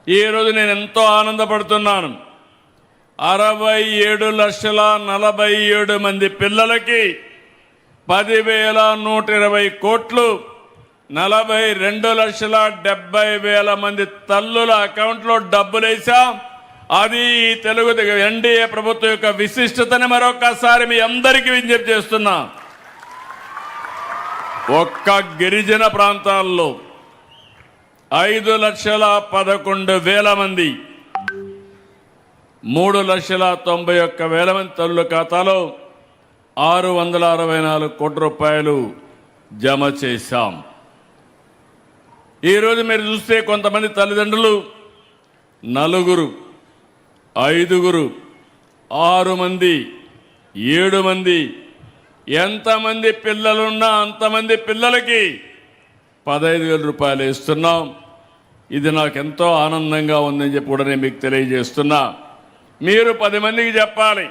ఈరోజు నేను ఎంతో ఆనందపడుతున్నాను. 67,47,000 మంది పిల్లలకి 10,120 కోట్లు, 42,70,000 మంది తల్లుల అకౌంట్లో డబ్బులు వేశాం. అది తెలుగు ఎన్డీఏ ప్రభుత్వం యొక్క విశిష్టతని మరొకసారి మీ అందరికీ విజ్ఞప్తి చేస్తున్నా. ఒక్క గిరిజన ప్రాంతాల్లో 5,11,000 మంది, 3,91,000 మంది తల్లుల ఖాతాలో 664 కోట్ల రూపాయలు జమ చేశాం. ఈరోజు మీరు చూస్తే కొంతమంది తల్లిదండ్రులు 4, 5, 6 మంది, 7 మంది, ఎంతమంది పిల్లలున్నా అంతమంది పిల్లలకి 15,000 రూపాయలు ఇస్తున్నాం. ఇది నాకు ఎంతో ఆనందంగా ఉందని చెప్పి కూడా నేను మీకు తెలియజేస్తున్నా. మీరు 10 మందికి చెప్పాలి,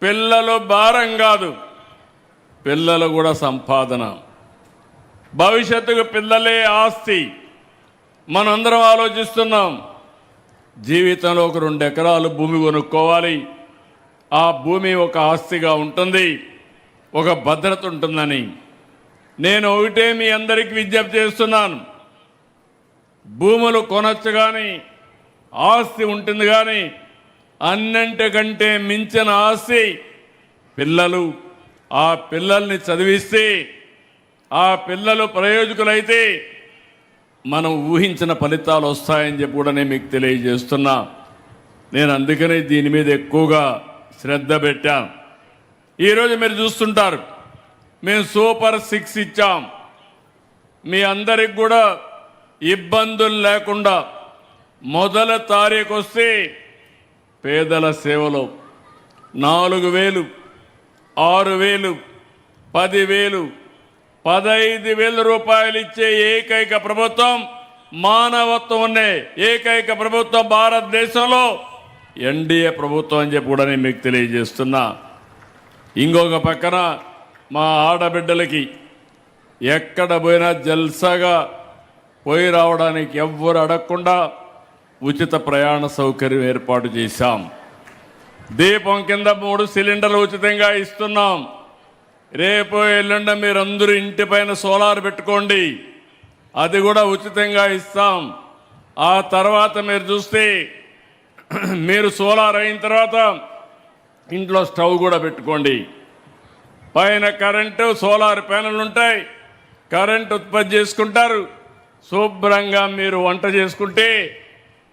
పిల్లలు భారం కాదు, పిల్లలు కూడా సంపాదన. భవిష్యత్తుకు పిల్లలే ఆస్తి. మనందరం ఆలోచిస్తున్నాం, జీవితంలో ఒక 2 ఎకరాలు భూమి కొనుక్కోవాలి, ఆ భూమి ఒక ఆస్తిగా ఉంటుంది, ఒక భద్రత ఉంటుందని. నేను ఒకటే మీ అందరికీ విజ్ఞప్తి చేస్తున్నాను, భూములు కొనొచ్చు కానీ ఆస్తి ఉంటుంది, కానీ అన్నింటికంటే మించిన ఆస్తి పిల్లలు. ఆ పిల్లల్ని చదివిస్తే ఆ పిల్లలు ప్రయోజకులైతే మనం ఊహించిన ఫలితాలు వస్తాయని చెప్పి కూడా నేను మీకు తెలియజేస్తున్నా. నేను అందుకనే దీని మీద ఎక్కువగా శ్రద్ధ పెట్టాను. ఈరోజు మీరు చూస్తుంటారు, మేము సూపర్ 6 ఇచ్చాం. మీ అందరికి కూడా ఇబ్బందులు లేకుండా మొదటి తారీఖు వస్తే పేదల సేవలో 4,000, 6,000, 10,000, 15,000 రూపాయలు ఇచ్చే ఏకైక ప్రభుత్వం, మానవత్వం ఉండే ఏకైక ప్రభుత్వం భారతదేశంలో ఎన్డీఏ ప్రభుత్వం అని చెప్పి కూడా నేను మీకు తెలియజేస్తున్నా. ఇంకొక పక్కన మా ఆడబిడ్డలకి ఎక్కడ పోయినా జల్సాగా పోయి రావడానికి ఎవ్వరు అడగకుండా ఉచిత ప్రయాణ సౌకర్యం ఏర్పాటు చేశాం. దీపం కింద 3 సిలిండర్లు ఉచితంగా ఇస్తున్నాం. రేపు ఎల్లుండి మీరందరూ ఇంటి పైన సోలార్ పెట్టుకోండి, అది కూడా ఉచితంగా ఇస్తాం. ఆ తర్వాత మీరు చూస్తే మీరు సోలార్ అయిన తర్వాత ఇంట్లో స్టవ్ కూడా పెట్టుకోండి. పైన కరెంటు సోలార్ ప్యానెల్ ఉంటాయి, కరెంటు ఉత్పత్తి చేసుకుంటారు. శుభ్రంగా మీరు వంట చేసుకుంటే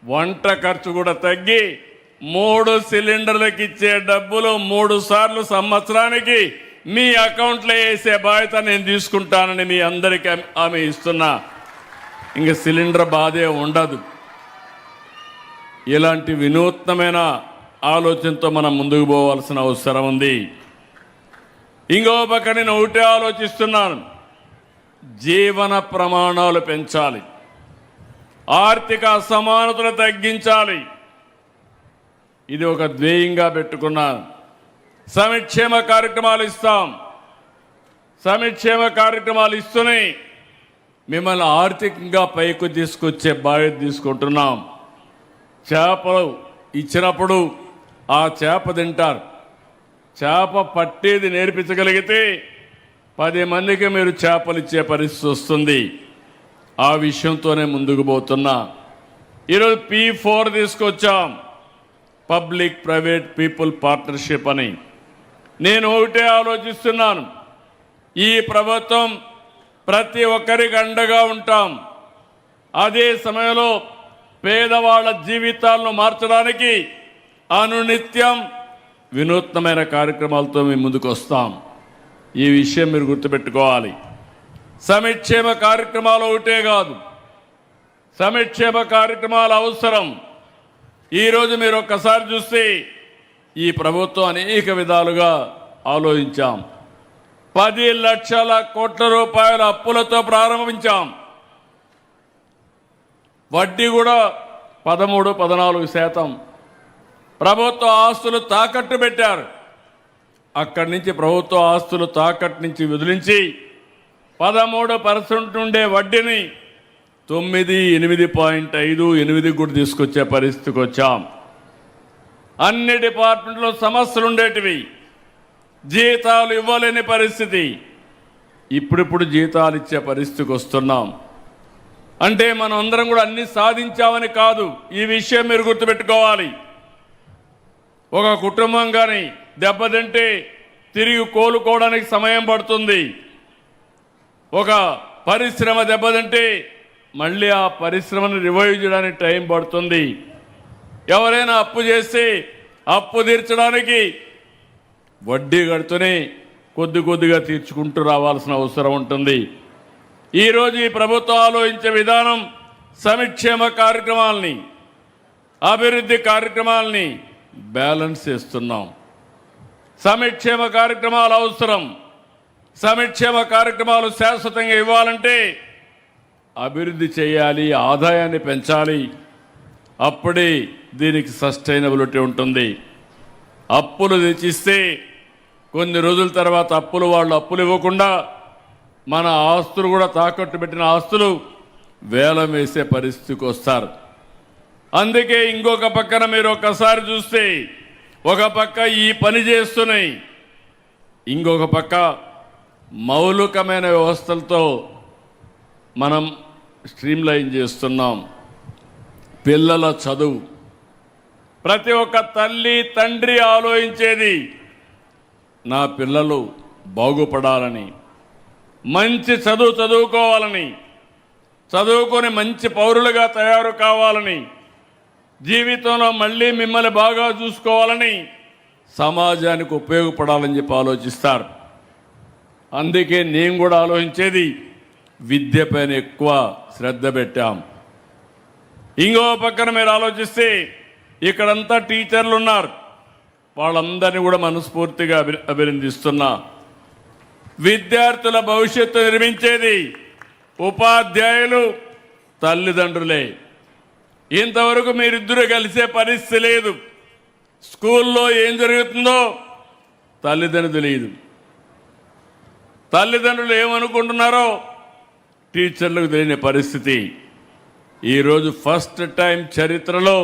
వంట ఖర్చు కూడా తగ్గి 3 సిలిండర్లకు ఇచ్చే డబ్బులు 3 సార్లు సంవత్సరానికి మీ అకౌంట్లో వేసే బాధ్యత నేను తీసుకుంటానని మీ అందరికీ హామీ ఇస్తున్నా. ఇంక సిలిండర్ బాధే ఉండదు. ఇలాంటి వినూత్నమైన ఆలోచనతో మనం ముందుకు పోవాల్సిన అవసరం ఉంది. ఇంకో పక్క నేను ఒకటే ఆలోచిస్తున్నాను, జీవన ప్రమాణాలు పెంచాలి, ఆర్థిక అసమానతలు తగ్గించాలి. ఇది ఒక ధ్యేయంగా పెట్టుకున్నాను. సంక్షేమ కార్యక్రమాలు ఇస్తాం. సంక్షేమ కార్యక్రమాలు ఇస్తూనే మిమ్మల్ని ఆర్థికంగా పైకి తీసుకొచ్చే బాధ్యత తీసుకుంటున్నాం. చేపలు ఇచ్చినప్పుడు ఆ చేప తింటారు. చేప పట్టేది నేర్పించగలిగితే 10 మందికి మీరు చేపలు ఇచ్చే పరిస్థితి వస్తుంది. ఆ విషయంతోనే ముందుకు పోతున్నా. ఈరోజు P4 తీసుకొచ్చాం, పబ్లిక్ ప్రైవేట్ పీపుల్ పార్ట్నర్షిప్ అని. నేను ఒకటే ఆలోచిస్తున్నాను, ఈ ప్రభుత్వం ప్రతి ఒక్కరికి అండగా ఉంటాం. అదే సమయంలో పేదవాళ్ళ జీవితాలను మార్చడానికి అనునిత్యం వినూత్నమైన కార్యక్రమాలతో మేము ముందుకు వస్తాం. ఈ విషయం మీరు గుర్తుపెట్టుకోవాలి. సంక్షేమ కార్యక్రమాలు ఒకటే కాదు, సంక్షేమ కార్యక్రమాలు అవసరం. ఈరోజు మీరు ఒక్కసారి చూస్తే ఈ ప్రభుత్వం అనేక విధాలుగా ఆలోచించాం. 10 లక్షల కోట్ల రూపాయల అప్పులతో ప్రారంభించాం. వడ్డీ కూడా 13-14%. ప్రభుత్వ ఆస్తులు తాకట్టు పెట్టారు. అక్కడి నుంచి ప్రభుత్వ ఆస్తులు తాకట్టు నుంచి విదిలించి 13% ఉండే వడ్డీని 8.8 కూడా తీసుకొచ్చే పరిస్థితికి వచ్చాం. అన్ని డిపార్ట్మెంట్లో సమస్యలు ఉండేటివి, జీతాలు ఇవ్వలేని పరిస్థితి. ఇప్పుడిప్పుడు జీతాలు ఇచ్చే పరిస్థితికి వస్తున్నాం. అంటే మనం అందరం కూడా అన్ని సాధించామని కాదు, ఈ విషయం మీరు గుర్తుపెట్టుకోవాలి. ఒక కుటుంబం కానీ దెబ్బతింటే తిరిగి కోలుకోవడానికి సమయం పడుతుంది. ఒక పరిశ్రమ దెబ్బతింటే మళ్ళీ ఆ పరిశ్రమను రివైవ్ చేయడానికి టైం పడుతుంది. ఎవరైనా అప్పు చేస్తే అప్పు తీర్చడానికి వడ్డీ కడుతూనే కొద్ది కొద్దిగా తీర్చుకుంటూ రావాల్సిన అవసరం ఉంటుంది. ఈరోజు ఈ ప్రభుత్వం ఆలోచించే విధానం సంక్షేమ కార్యక్రమాలని, అభివృద్ధి కార్యక్రమాలని బ్యాలెన్స్ చేస్తున్నాం. సంక్షేమ కార్యక్రమాలు అవసరం. సంక్షేమ కార్యక్రమాలు శాశ్వతంగా ఇవ్వాలంటే అభివృద్ధి చేయాలి, ఆదాయాన్ని పెంచాలి. అప్పుడే దీనికి సస్టైనబిలిటీ ఉంటుంది. అప్పులు తెచ్చిస్తే కొన్ని రోజుల తర్వాత వాళ్ళు అప్పులు ఇవ్వకుండా మన ఆస్తులు కూడా తాకట్టు పెట్టిన ఆస్తులు వేలం వేసే పరిస్థితికి వస్తారు. అందుకే ఇంకొక పక్కన మీరు ఒక్కసారి చూస్తే ఒక పక్క ఈ పని చేస్తున్నాయి, ఇంకొక పక్క మౌలికమైన వ్యవస్థలతో మనం స్ట్రీమ్లైన్ చేస్తున్నాం. పిల్లల చదువు ప్రతి ఒక్క తల్లి తండ్రి ఆలోచించేది నా పిల్లలు బాగుపడాలని, మంచి చదువు చదువుకోవాలని, చదువుకొని మంచి పౌరులుగా తయారు కావాలని, జీవితంలో మళ్ళీ మిమ్మల్ని బాగా చూసుకోవాలని, సమాజానికి ఉపయోగపడాలని చెప్పి ఆలోచిస్తారు. అందుకే నేను కూడా ఆలోచించేది విద్య పైన ఎక్కువ శ్రద్ధ పెట్టాం. ఇంకో పక్కన మీరు ఆలోచిస్తే ఇక్కడంతా టీచర్లు ఉన్నారు, వాళ్ళందరినీ కూడా మనస్ఫూర్తిగా అభినందిస్తున్నా. విద్యార్థుల భవిష్యత్తు నిర్మించేది ఉపాధ్యాయులు, తల్లిదండ్రులే. ఇంతవరకు మీరిద్దరూ కలిసే పరిస్థితి లేదు. స్కూల్లో ఏం జరుగుతుందో తల్లిదండ్రులు తెలియదు, తల్లిదండ్రులు ఏమనుకుంటున్నారో టీచర్లకు తెలియని పరిస్థితి. ఈరోజు ఫస్ట్ టైం చరిత్రలో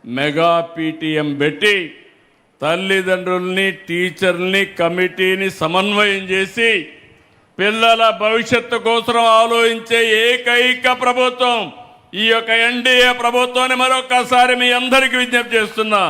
మెగా పీటీఎం పెట్టి తల్లిదండ్రుల్ని, టీచర్ని, కమిటీని సమన్వయం చేసి పిల్లల భవిష్యత్తు కోసం ఆలోచించే ఏకైక ప్రభుత్వం ఈ యొక్క ఎన్డీఏ ప్రభుత్వాన్ని మరొకసారి మీ అందరికీ విజ్ఞప్తి చేస్తున్నా.